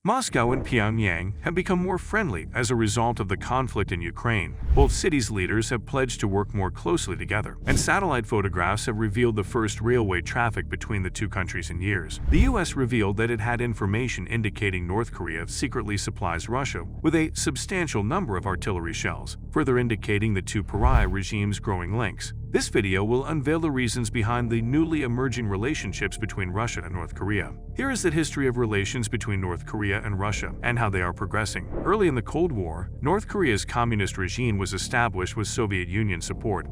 Moscow and Pyongyang have become more friendly as a result of the conflict in Ukraine. Both cities' leaders have pledged to work more closely together, and satellite photographs have revealed the first railway traffic between the two countries in years. The U.S. revealed that it had information indicating North Korea secretly supplies Russia with a substantial number of artillery shells, further indicating the two pariah regimes' growing links. This video will unveil the reasons behind the newly emerging relationships between Russia and North Korea. Here is the history of relations between North Korea and Russia and how they are progressing. Early in the Cold War, North Korea's communist regime was established with Soviet Union support,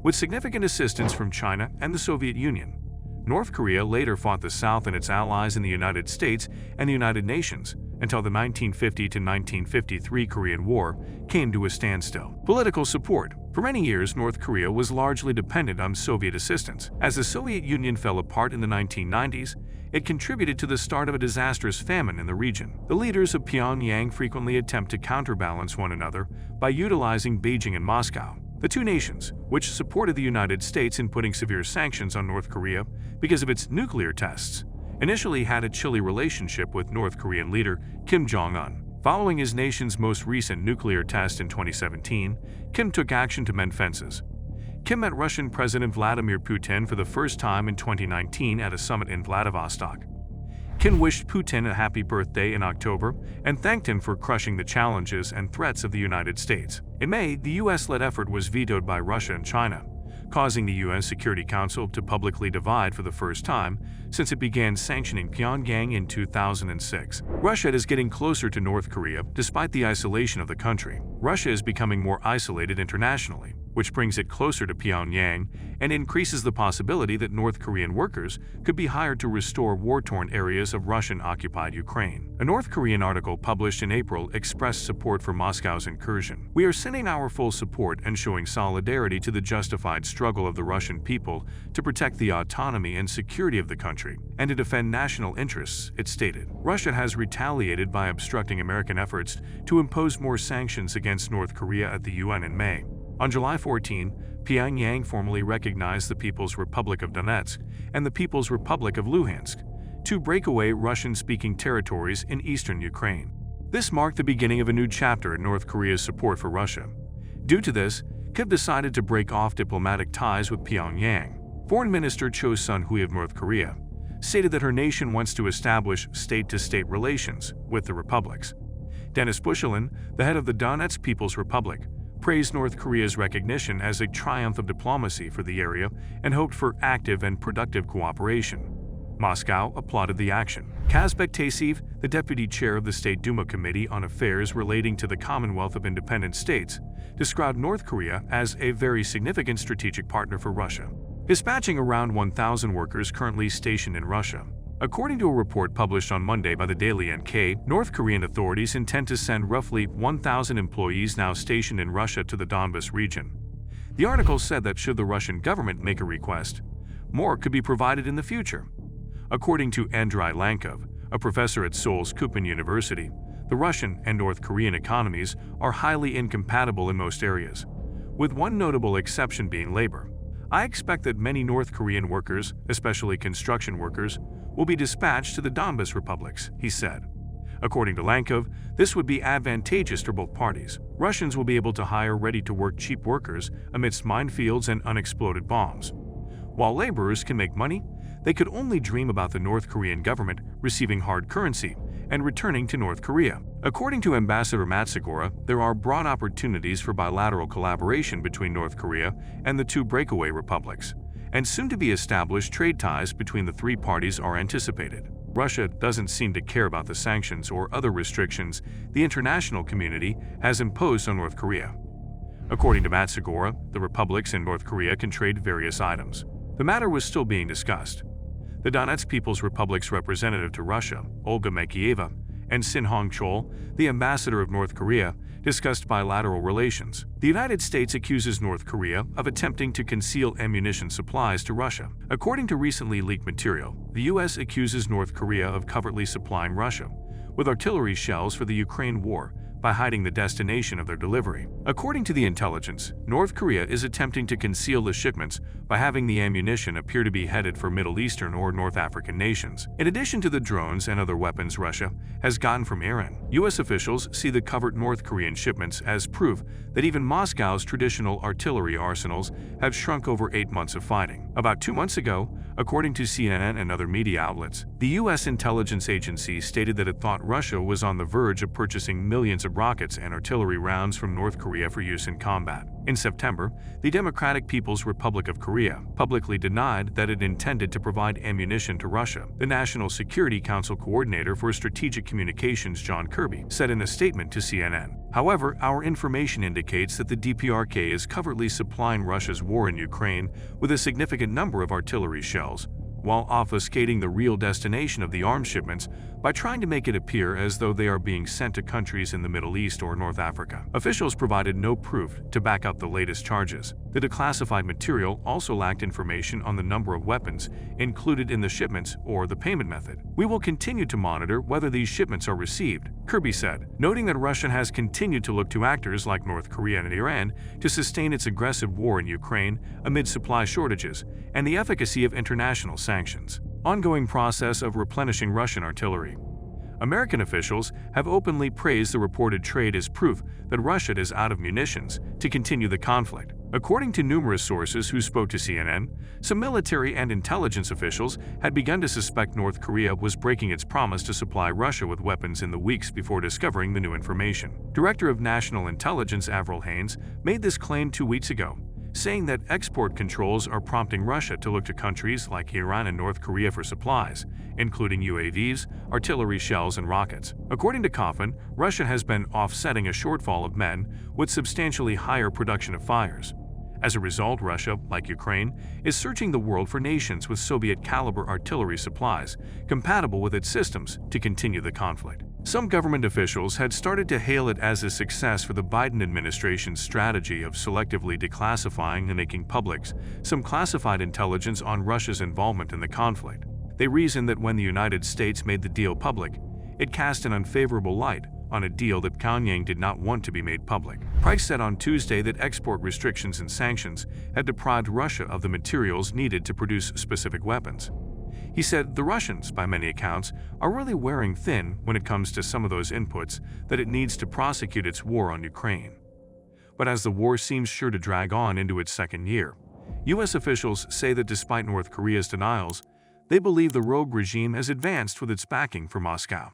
with significant assistance from China and the Soviet Union. North Korea later fought the South and its allies in the United States and the United Nations until the 1950 to 1953 Korean War came to a standstill. Political support. For many years, North Korea was largely dependent on Soviet assistance. As the Soviet Union fell apart in the 1990s, it contributed to the start of a disastrous famine in the region. The leaders of Pyongyang frequently attempt to counterbalance one another by utilizing Beijing and Moscow. The two nations, which supported the United States in putting severe sanctions on North Korea because of its nuclear tests, initially had a chilly relationship with North Korean leader Kim Jong-un. Following his nation's most recent nuclear test in 2017, Kim took action to mend fences. Kim met Russian President Vladimir Putin for the first time in 2019 at a summit in Vladivostok. Kim wished Putin a happy birthday in October and thanked him for crushing the challenges and threats of the United States. In May, the US-led effort was vetoed by Russia and China, causing the UN Security Council to publicly divide for the first time since it began sanctioning Pyongyang in 2006. Russia is getting closer to North Korea despite the isolation of the country. Russia is becoming more isolated internationally, which brings it closer to Pyongyang and increases the possibility that North Korean workers could be hired to restore war-torn areas of Russian-occupied Ukraine. A North Korean article published in April expressed support for Moscow's incursion. "We are sending our full support and showing solidarity to the justified struggle of the Russian people to protect the autonomy and security of the country and to defend national interests," it stated. Russia has retaliated by obstructing American efforts to impose more sanctions against North Korea at the UN in May. On July 14, Pyongyang formally recognized the People's Republic of Donetsk and the People's Republic of Luhansk, two breakaway Russian-speaking territories in eastern Ukraine. This marked the beginning of a new chapter in North Korea's support for Russia. Due to this, Kyiv decided to break off diplomatic ties with Pyongyang. Foreign Minister Cho Sun-hui of North Korea stated that her nation wants to establish state-to-state relations with the republics. Denis Pushilin, the head of the Donetsk People's Republic, praised North Korea's recognition as a triumph of diplomacy for the area and hoped for active and productive cooperation. Moscow applauded the action. Kazbek Tasev, the deputy chair of the State Duma Committee on Affairs Relating to the Commonwealth of Independent States, described North Korea as a very significant strategic partner for Russia, dispatching around 1,000 workers currently stationed in Russia. According to a report published on Monday by the Daily NK, North Korean authorities intend to send roughly 1,000 employees now stationed in Russia to the Donbas region. The article said that should the Russian government make a request, more could be provided in the future. According to Andrei Lankov, a professor at Seoul's Koopin University, the Russian and North Korean economies are highly incompatible in most areas, with one notable exception being labor. "I expect that many North Korean workers, especially construction workers, will be dispatched to the Donbas republics," he said. According to Lankov, this would be advantageous for both parties. Russians will be able to hire ready-to-work cheap workers amidst minefields and unexploded bombs. While laborers can make money, they could only dream about the North Korean government receiving hard currency and returning to North Korea. According to Ambassador Matsugora, there are broad opportunities for bilateral collaboration between North Korea and the two breakaway republics, and soon-to-be-established trade ties between the three parties are anticipated. Russia doesn't seem to care about the sanctions or other restrictions the international community has imposed on North Korea. According to Matsugora, the republics in North Korea can trade various items. The matter was still being discussed. The Donetsk People's Republic's representative to Russia, Olga Makieva, and Sin Hong-chol, the ambassador of North Korea, discussed bilateral relations. The United States accuses North Korea of attempting to conceal ammunition supplies to Russia. According to recently leaked material, the U.S. accuses North Korea of covertly supplying Russia with artillery shells for the Ukraine war by hiding the destination of their delivery. According to the intelligence, North Korea is attempting to conceal the shipments by having the ammunition appear to be headed for Middle Eastern or North African nations. In addition to the drones and other weapons Russia has gotten from Iran, U.S. officials see the covered North Korean shipments as proof that even Moscow's traditional artillery arsenals have shrunk over 8 months of fighting. About 2 months ago, according to CNN and other media outlets, the U.S. intelligence agency stated that it thought Russia was on the verge of purchasing millions of rockets and artillery rounds from North Korea for use in combat. In September, the Democratic People's Republic of Korea publicly denied that it intended to provide ammunition to Russia. The National Security Council Coordinator for Strategic Communications, John Kirby, said in a statement to CNN, "However, our information indicates that the DPRK is covertly supplying Russia's war in Ukraine with a significant number of artillery shells, while obfuscating the real destination of the arms shipments by trying to make it appear as though they are being sent to countries in the Middle East or North Africa." Officials provided no proof to back up the latest charges. The declassified material also lacked information on the number of weapons included in the shipments or the payment method. "We will continue to monitor whether these shipments are received," Kirby said, noting that Russia has continued to look to actors like North Korea and Iran to sustain its aggressive war in Ukraine amid supply shortages and the efficacy of international sanctions. Ongoing process of replenishing Russian artillery. American officials have openly praised the reported trade as proof that Russia is out of munitions to continue the conflict. According to numerous sources who spoke to CNN, some military and intelligence officials had begun to suspect North Korea was breaking its promise to supply Russia with weapons in the weeks before discovering the new information. Director of National Intelligence Avril Haines made this claim 2 weeks ago, saying that export controls are prompting Russia to look to countries like Iran and North Korea for supplies, including UAVs, artillery shells, and rockets. According to Coffin, Russia has been offsetting a shortfall of men with substantially higher production of fires. As a result, Russia, like Ukraine, is searching the world for nations with Soviet-caliber artillery supplies compatible with its systems to continue the conflict. Some government officials had started to hail it as a success for the Biden administration's strategy of selectively declassifying and making public some classified intelligence on Russia's involvement in the conflict. They reasoned that when the United States made the deal public, it cast an unfavorable light on a deal that Pyongyang did not want to be made public. Price said on Tuesday that export restrictions and sanctions had deprived Russia of the materials needed to produce specific weapons. He said the Russians, by many accounts, are really wearing thin when it comes to some of those inputs that it needs to prosecute its war on Ukraine. But as the war seems sure to drag on into its second year, U.S. officials say that despite North Korea's denials, they believe the rogue regime has advanced with its backing for Moscow.